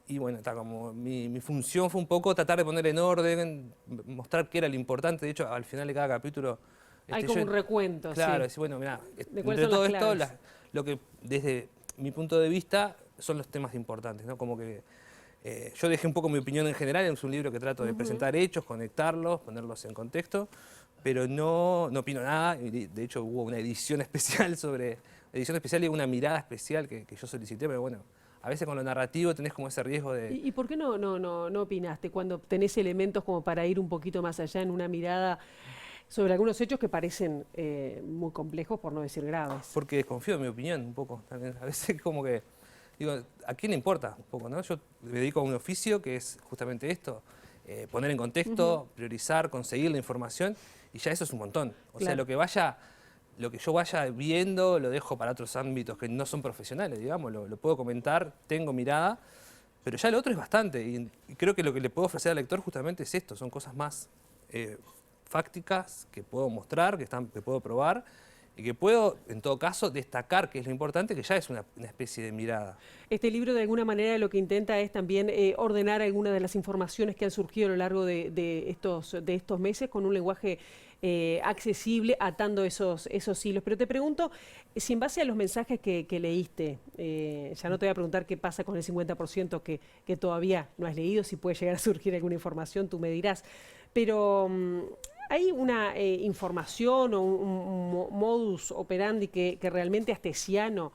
y bueno, como mi función fue un poco tratar de poner en orden, mostrar qué era lo importante. De hecho, al final de cada capítulo... Hay como un recuento, claro, sí. Decir, bueno, mirá, ¿De entre todo esto, lo que desde mi punto de vista son los temas importantes, ¿no? Como que yo dejé un poco mi opinión en general, es un libro que trato de presentar hechos, conectarlos, ponerlos en contexto, pero no opino nada. De hecho, hubo una edición especial y una mirada especial que yo solicité, pero bueno, a veces con lo narrativo tenés como ese riesgo de... ¿Y por qué no opinaste cuando tenés elementos como para ir un poquito más allá en una mirada sobre algunos hechos que parecen muy complejos, por no decir graves? Porque desconfío de mi opinión un poco también. A veces como que, digo, ¿a quién le importa un poco, no? Yo me dedico a un oficio que es justamente esto, poner en contexto, priorizar, conseguir la información, y ya eso es un montón. O sea, lo que yo vaya viendo lo dejo para otros ámbitos que no son profesionales, digamos, lo puedo comentar, tengo mirada, pero ya lo otro es bastante. Y creo que lo que le puedo ofrecer al lector justamente es esto, son cosas más fácticas que puedo mostrar, que puedo probar y que puedo, en todo caso, destacar, que es lo importante, que ya es una especie de mirada. Este libro, de alguna manera, lo que intenta es también ordenar algunas de las informaciones que han surgido a lo largo de estos meses con un lenguaje accesible, atando esos hilos. Pero te pregunto, si en base a los mensajes que leíste, ya no te voy a preguntar qué pasa con el 50% que todavía no has leído, si puede llegar a surgir alguna información, tú me dirás, pero... ¿hay una información o un modus operandi que realmente Astesiano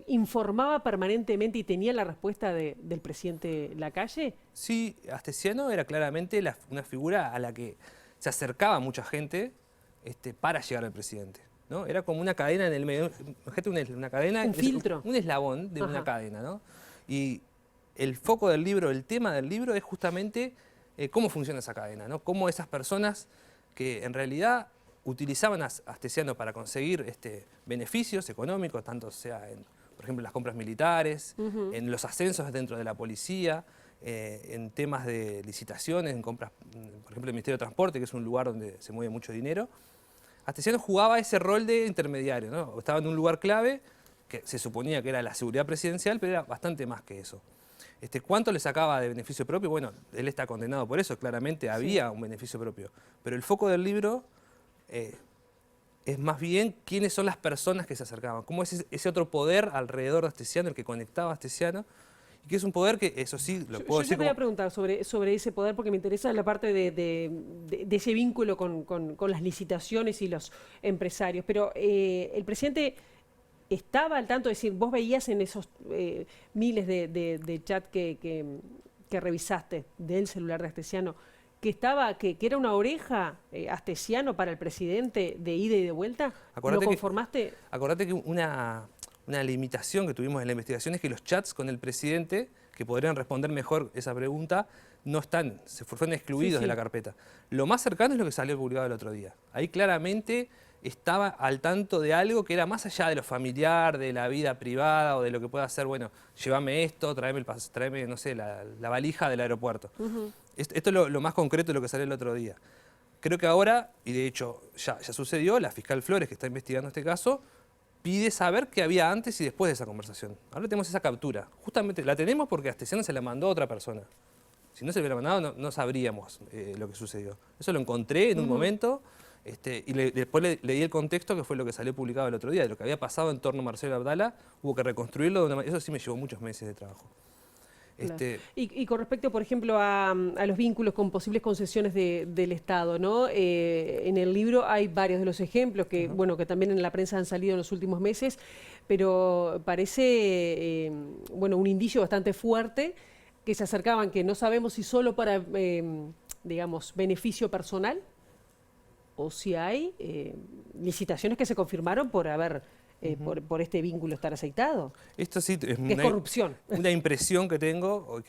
informaba permanentemente y tenía la respuesta del presidente Lacalle? Sí, Astesiano era claramente una figura a la que se acercaba mucha gente para llegar al presidente, ¿no? Era como una cadena en el medio, una cadena, un filtro, un eslabón de una cadena, ¿no? Y el foco del libro, el tema del libro es justamente cómo funciona esa cadena, ¿no? Cómo esas personas que en realidad utilizaban a Astesiano para conseguir beneficios económicos, tanto sea en, por ejemplo, las compras militares, en los ascensos dentro de la policía, en temas de licitaciones, en compras, por ejemplo, el Ministerio de Transporte, que es un lugar donde se mueve mucho dinero. Astesiano jugaba ese rol de intermediario, ¿no? Estaba en un lugar clave, que se suponía que era la seguridad presidencial, pero era bastante más que eso. ¿Cuánto le sacaba de beneficio propio? Bueno, él está condenado por eso, claramente había un beneficio propio. Pero el foco del libro es más bien quiénes son las personas que se acercaban, cómo es ese otro poder alrededor de Astesiano, el que conectaba a Astesiano, y que es un poder que, eso sí, lo puedo decir. Yo te voy a preguntar sobre ese poder porque me interesa la parte de ese vínculo con las licitaciones y los empresarios, pero el presidente estaba al tanto, es decir, vos veías en esos miles de chat que revisaste del celular de Astesiano, que era una oreja Astesiano para el presidente de ida y de vuelta. ¿Lo conformaste? Acordate que una limitación que tuvimos en la investigación es que los chats con el presidente, que podrían responder mejor esa pregunta, no están, fueron excluidos de la carpeta. Lo más cercano es lo que salió publicado el otro día. Ahí claramente estaba al tanto de algo que era más allá de lo familiar, de la vida privada o de lo que pueda hacer, bueno, llévame esto, tráeme no sé, la valija del aeropuerto. Esto es lo más concreto de lo que salió el otro día. Creo que ahora, y de hecho ya sucedió, la fiscal Flores, que está investigando este caso, pide saber qué había antes y después de esa conversación. Ahora tenemos esa captura. Justamente la tenemos porque Astesiano se la mandó a otra persona. Si no se le hubiera mandado, no sabríamos lo que sucedió. Eso lo encontré en un momento y después leí el contexto, que fue lo que salió publicado el otro día, de lo que había pasado en torno a Marcelo Abdala. Hubo que reconstruirlo de una manera. Eso sí me llevó muchos meses de trabajo. Claro. Y con respecto, por ejemplo, a los vínculos con posibles concesiones del Estado, ¿no? En el libro hay varios de los ejemplos que, bueno, que también en la prensa han salido en los últimos meses, pero parece, bueno, un indicio bastante fuerte que se acercaban, que no sabemos si solo para, digamos, beneficio personal o si hay licitaciones que se confirmaron por haber... por este vínculo estar aceitado. Esto sí es corrupción. Una impresión que tengo,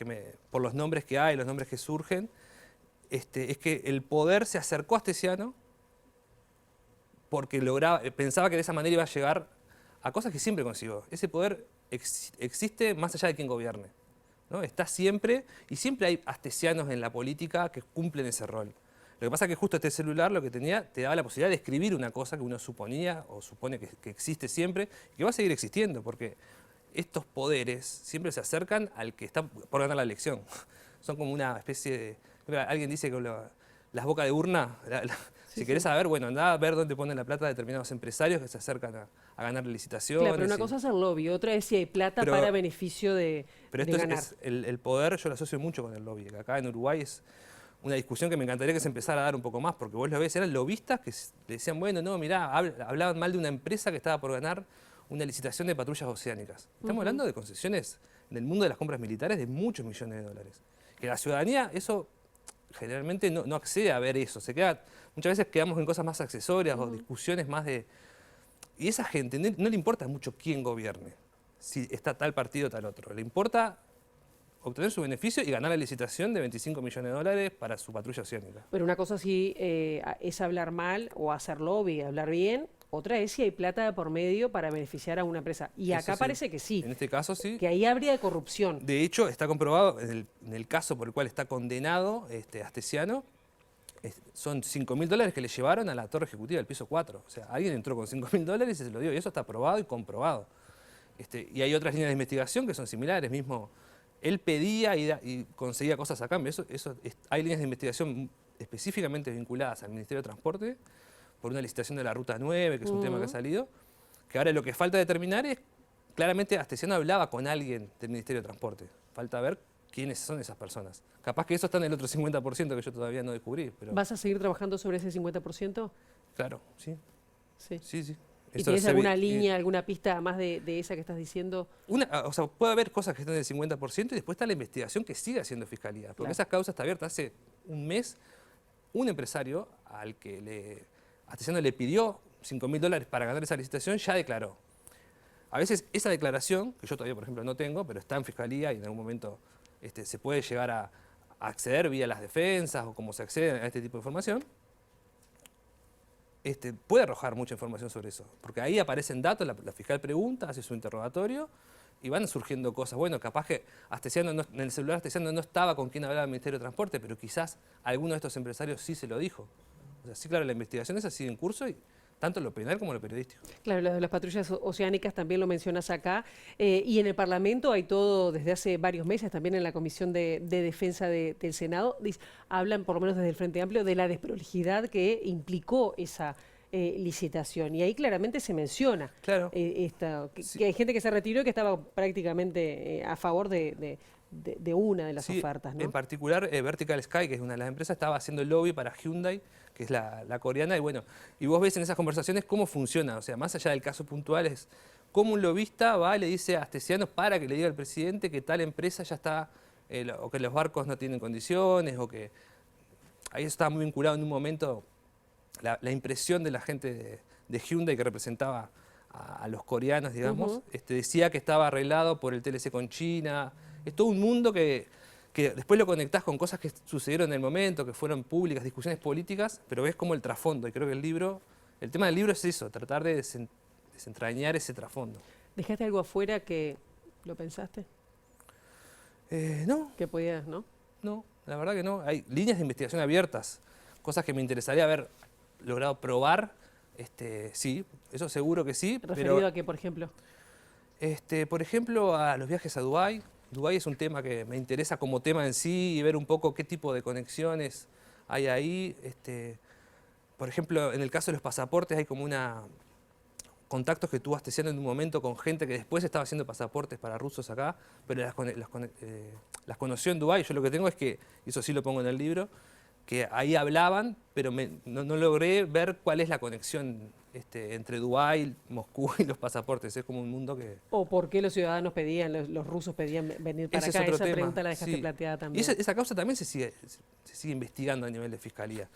por los nombres que hay, los nombres que surgen, es que el poder se acercó a Astesiano porque pensaba que de esa manera iba a llegar a cosas que siempre consiguió. Ese poder existe más allá de quien gobierne, ¿no? Está siempre, y siempre hay astesianos en la política que cumplen ese rol. Lo que pasa es que justo este celular lo que tenía, te daba la posibilidad de escribir una cosa que uno suponía o supone que existe siempre y que va a seguir existiendo, porque estos poderes siempre se acercan al que está por ganar la elección. Son como una especie de... Alguien dice que las bocas de urna, si querés saber, bueno, andá a ver dónde ponen la plata determinados empresarios que se acercan a ganar licitaciones. Claro, pero una cosa es el lobby, otra es si hay plata para beneficio de ganar. El poder yo lo asocio mucho con el lobby, que acá en Uruguay es... una discusión que me encantaría que se empezara a dar un poco más, porque vos lo ves, eran lobistas que le decían, bueno, no, mirá, hablaban mal de una empresa que estaba por ganar una licitación de patrullas oceánicas. Estamos hablando de concesiones en el mundo de las compras militares de muchos millones de dólares. Que la ciudadanía, eso generalmente no accede a ver eso. Muchas veces quedamos en cosas más accesorias o discusiones más de... Y esa gente no le importa mucho quién gobierne, si está tal partido o tal otro. Le importa obtener su beneficio y ganar la licitación de 25 millones de dólares para su patrulla oceánica. Pero una cosa sí es hablar mal o hacer lobby, hablar bien. Otra es si hay plata de por medio para beneficiar a una empresa. Y acá parece que sí. En este caso sí. Que ahí habría corrupción. De hecho, está comprobado en el caso por el cual está condenado Astesiano, son $5.000 que le llevaron a la torre ejecutiva del piso 4. O sea, alguien entró con $5.000 y se lo dio. Y eso está probado y comprobado. Y hay otras líneas de investigación que son similares. Mismo, él pedía y conseguía cosas a cambio. Hay líneas de investigación específicamente vinculadas al Ministerio de Transporte por una licitación de la Ruta 9, que es un tema que ha salido, que ahora lo que falta determinar es, claramente Astesiano hablaba con alguien del Ministerio de Transporte. Falta ver quiénes son esas personas. Capaz que eso está en el otro 50% que yo todavía no descubrí. Pero... ¿Vas a seguir trabajando sobre ese 50%? Claro, sí. Sí. ¿Y tienes alguna línea, alguna pista más de esa que estás diciendo? O sea, puede haber cosas que están del 50% y después está la investigación que sigue haciendo Fiscalía. Porque esa causa está abierta hace un mes. Un empresario al que Astesiano le pidió $5.000 para ganar esa licitación ya declaró. A veces esa declaración, que yo todavía por ejemplo no tengo, pero está en Fiscalía y en algún momento se puede llegar a acceder vía las defensas o cómo se accede a este tipo de información, puede arrojar mucha información sobre eso. Porque ahí aparecen datos, la fiscal pregunta, hace su interrogatorio y van surgiendo cosas. Bueno, capaz que Astesiano en el celular Astesiano no estaba con quien hablaba el Ministerio de Transporte, pero quizás alguno de estos empresarios sí se lo dijo. O sea, sí, claro, la investigación esa sigue en curso, y tanto lo penal como lo periodístico. Claro, lo de las patrullas oceánicas también lo mencionas acá. Y en el Parlamento hay todo, desde hace varios meses, también en la Comisión de Defensa del Senado, hablan, por lo menos desde el Frente Amplio, de la desprolijidad que implicó esa licitación. Y ahí claramente se menciona que hay gente que se retiró y que estaba prácticamente a favor de una de las ofertas, ¿no? En particular, Vertical Sky, que es una de las empresas, estaba haciendo el lobby para Hyundai, que es la coreana, y bueno, y vos ves en esas conversaciones cómo funciona, o sea, más allá del caso puntual, es cómo un lobista va y le dice a Astesiano para que le diga al presidente que tal empresa ya está, o que los barcos no tienen condiciones, o que ahí estaba muy vinculado en un momento la impresión de la gente de Hyundai que representaba a los coreanos, digamos, decía que estaba arreglado por el TLC con China. Es todo un mundo que después lo conectás con cosas que sucedieron en el momento, que fueron públicas, discusiones políticas, pero ves como el trasfondo. Y creo que el tema del libro es eso, tratar de desentrañar ese trasfondo. ¿Dejaste algo afuera que lo pensaste? No. ¿Que podías, no? No, la verdad que no. Hay líneas de investigación abiertas, cosas que me interesaría haber logrado probar. Sí, eso seguro que sí. ¿Referido a qué, por ejemplo? Por ejemplo, a los viajes a Dubái. Dubái es un tema que me interesa como tema en sí, y ver un poco qué tipo de conexiones hay ahí. Por ejemplo, en el caso de los pasaportes hay como contactos que tuvo Astesiano en un momento con gente que después estaba haciendo pasaportes para rusos acá, pero las conoció en Dubái. Yo lo que tengo es que, y eso sí lo pongo en el libro, que ahí hablaban, pero no logré ver cuál es la conexión entre Dubái, Moscú y los pasaportes. Es como un mundo que... O por qué los ciudadanos pedían, los rusos pedían venir para acá. Esa pregunta la dejaste planteada también. Y esa causa también se sigue investigando a nivel de fiscalía.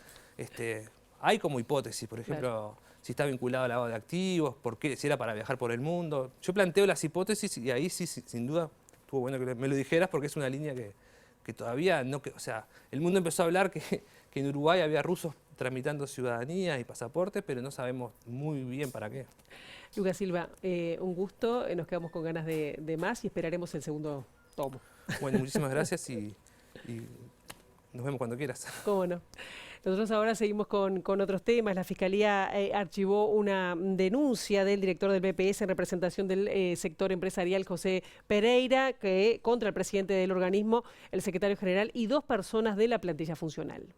Hay como hipótesis, por ejemplo, si está vinculado al lavado de activos, si era para viajar por el mundo. Yo planteo las hipótesis, y ahí sí, sin duda, estuvo bueno que me lo dijeras, porque es una línea que todavía no... O sea, el mundo empezó a hablar que en Uruguay había rusos tramitando ciudadanía y pasaportes, pero no sabemos muy bien para qué. Lucas Silva, un gusto, nos quedamos con ganas de más y esperaremos el segundo tomo. Bueno, muchísimas gracias y nos vemos cuando quieras. ¿Cómo no? Nosotros ahora seguimos con otros temas. La Fiscalía archivó una denuncia del director del BPS en representación del sector empresarial, José Pereira, contra el presidente del organismo, el secretario general y 2 personas de la plantilla funcional.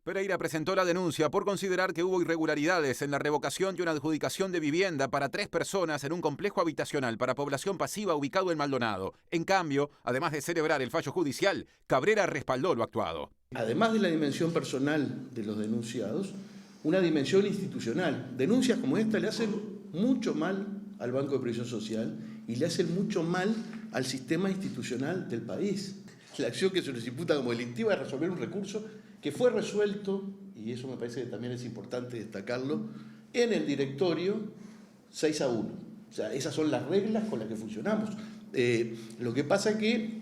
Pereira presentó la denuncia por considerar que hubo irregularidades en la revocación y una adjudicación de vivienda para 3 personas en un complejo habitacional para población pasiva ubicado en Maldonado. En cambio, además de celebrar el fallo judicial, Cabrera respaldó lo actuado. Además de la dimensión personal de los denunciados, una dimensión institucional. Denuncias como esta le hacen mucho mal al Banco de Previsión Social y le hacen mucho mal al sistema institucional del país. La acción que se les imputa como delictiva es resolver un recurso que fue resuelto, y eso me parece que también es importante destacarlo, en el directorio 6-1. O sea, esas son las reglas con las que funcionamos. Lo que pasa es que,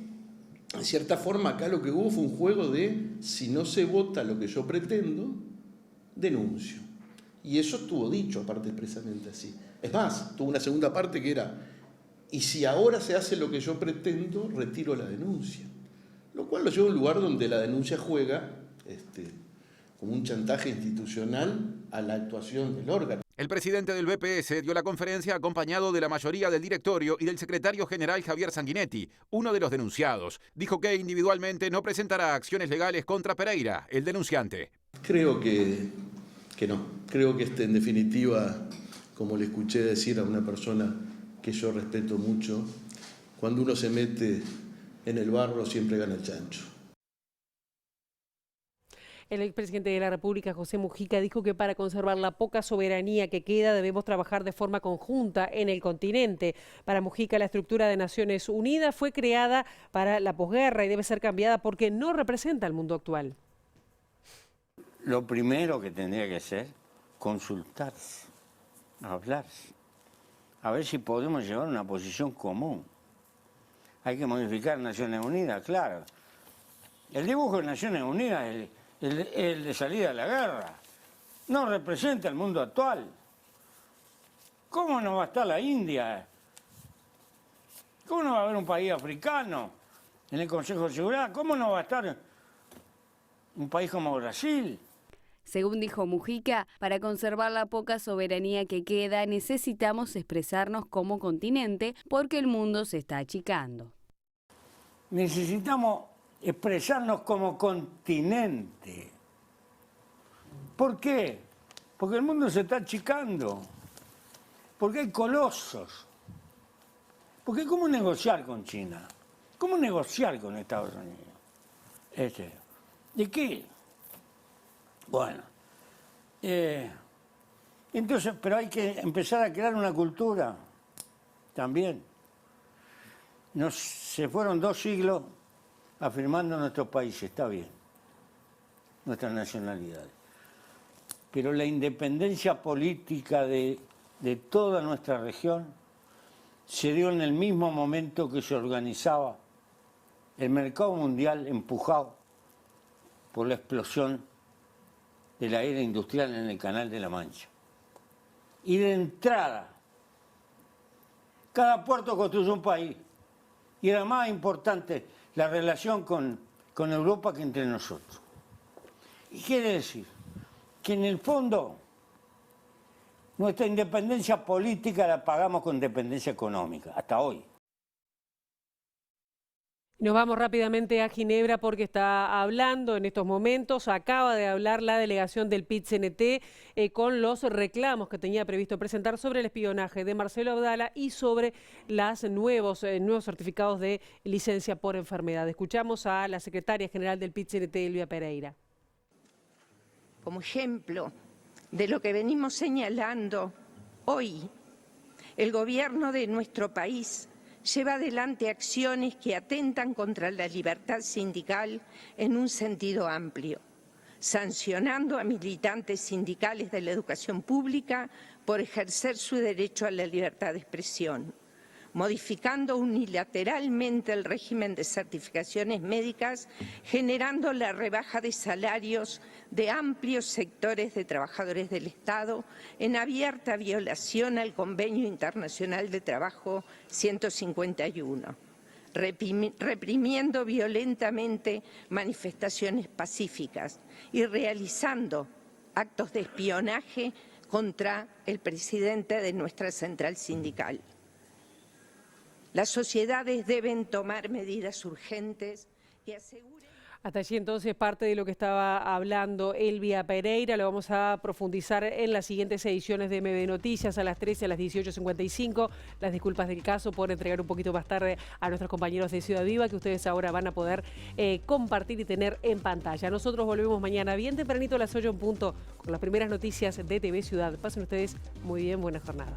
en cierta forma, acá lo que hubo fue un juego de, si no se vota lo que yo pretendo, denuncio. Y eso estuvo dicho, aparte expresamente así. Es más, tuvo una segunda parte que era, y si ahora se hace lo que yo pretendo, retiro la denuncia. Lo cual lo lleva a un lugar donde la denuncia juega como un chantaje institucional a la actuación del órgano. El presidente del BPS dio la conferencia acompañado de la mayoría del directorio y del secretario general Javier Sanguinetti, uno de los denunciados. Dijo que individualmente no presentará acciones legales contra Pereira, el denunciante. Creo que no. Creo que en definitiva, como le escuché decir a una persona que yo respeto mucho, cuando uno se mete en el barro siempre gana el chancho. El expresidente de la República, José Mujica, dijo que para conservar la poca soberanía que queda debemos trabajar de forma conjunta en el continente. Para Mujica, la estructura de Naciones Unidas fue creada para la posguerra y debe ser cambiada porque no representa el mundo actual. Lo primero que tendría que hacer, consultarse, hablarse, a ver si podemos llevar una posición común. Hay que modificar Naciones Unidas, claro. El dibujo de Naciones Unidas es el de salida de la guerra. No representa el mundo actual. ¿Cómo no va a estar la India ¿Cómo no va a haber un país africano en el Consejo de Seguridad? ¿Cómo no va a estar un país como Brasil? Según dijo Mujica, para conservar la poca soberanía que queda necesitamos expresarnos como continente porque el mundo se está achicando. Necesitamos expresarnos como continente. ¿Por qué? Porque el mundo se está achicando. Porque hay colosos. Porque ¿cómo negociar con China? ¿Cómo negociar con Estados Unidos? ¿De qué? Bueno, entonces, pero hay que empezar a crear una cultura también. Se fueron 2 siglos afirmando nuestros países, está bien, nuestras nacionalidades. Pero la independencia política de toda nuestra región se dio en el mismo momento que se organizaba el mercado mundial empujado por la explosión de la era industrial en el Canal de la Mancha. Y de entrada, cada puerto construyó un país. Y era más importante la relación con Europa que entre nosotros. Y quiere decir que en el fondo nuestra independencia política la pagamos con dependencia económica, hasta hoy. Nos vamos rápidamente a Ginebra porque está hablando en estos momentos, acaba de hablar la delegación del PIT-CNT con los reclamos que tenía previsto presentar sobre el espionaje de Marcelo Abdala y sobre los nuevos certificados de licencia por enfermedad. Escuchamos a la secretaria general del PIT-CNT, Elvia Pereira. Como ejemplo de lo que venimos señalando hoy, el gobierno de nuestro país lleva adelante acciones que atentan contra la libertad sindical en un sentido amplio, sancionando a militantes sindicales de la educación pública por ejercer su derecho a la libertad de expresión, modificando unilateralmente el régimen de certificaciones médicas, generando la rebaja de salarios de amplios sectores de trabajadores del Estado en abierta violación al Convenio Internacional de Trabajo 151, reprimiendo violentamente manifestaciones pacíficas y realizando actos de espionaje contra el presidente de nuestra central sindical. Las sociedades deben tomar medidas urgentes que aseguren... Hasta allí entonces parte de lo que estaba hablando Elvia Pereira. Lo vamos a profundizar en las siguientes ediciones de MB Noticias a las 13, a las 18:55. Las disculpas del caso por entregar un poquito más tarde a nuestros compañeros de Ciudad Viva, que ustedes ahora van a poder compartir y tener en pantalla. Nosotros volvemos mañana bien tempranito a las 8 en punto con las primeras noticias de TV Ciudad. Pasen ustedes muy bien, buena jornada.